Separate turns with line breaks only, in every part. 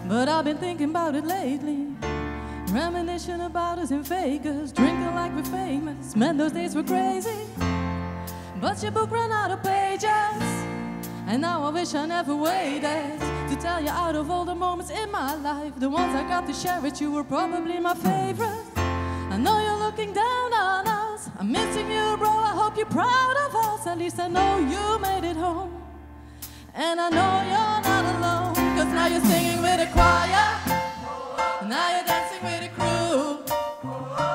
But I've been thinking about it lately, reminiscing about us in Vegas, drinking like we're famous. Man, those days were crazy, but your book ran out of pages, and now I wish I never waited to tell you out of all the moments in my life, the ones I got to share with you were probably my favorite. I know you're looking down on us, I'm missing you, bro, I hope you're proud of us. At least I know you made it home, and I know you're not alone, 'cause now you're singing with a choir, now you're dancing with a crew.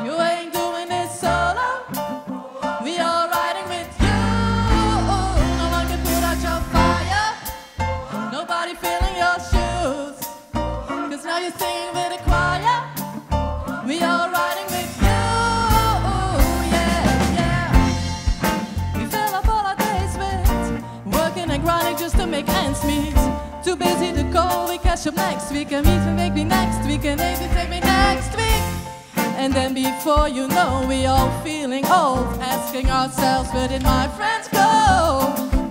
You ain't doing this solo, we are riding with you. No one can put out your fire, nobody feeling your shoes, 'cause now you're singing with a choir, we are riding with you. Yeah, yeah. We fill up all our days with working and grinding just to make ends meet. Too busy to call, we catch up next week, and meet and make me next week, and maybe take me next week. And then before you know, we all feeling old, asking ourselves, where did my friends go?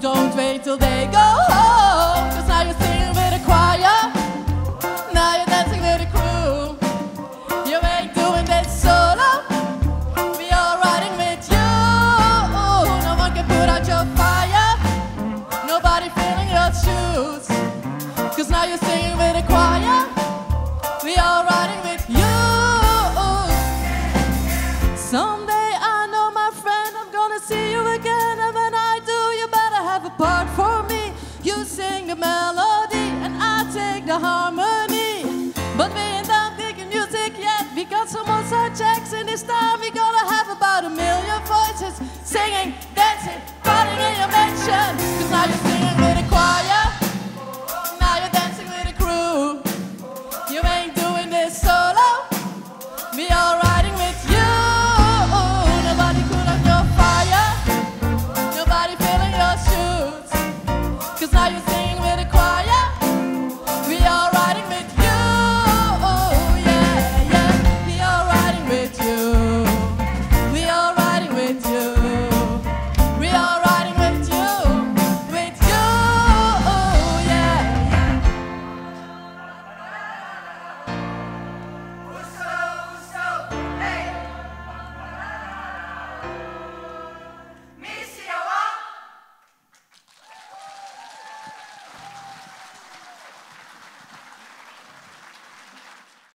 Don't wait till they go home, 'cause now you're singing with a choir, now you're dancing with a crew. You ain't doing this solo, we are riding with you. No one can put out your fire, nobody feeling your shoes, 'cause now you're singing with a choir, we are riding with you. Someday I know, my friend, I'm gonna see you again, and when I do, you better have a part for me. You sing the melody, and I take the harmony. But we ain't done making music yet, we got some more subjects, and this time we gonna have about 1 million voices, singing, dancing, riding in your mansion.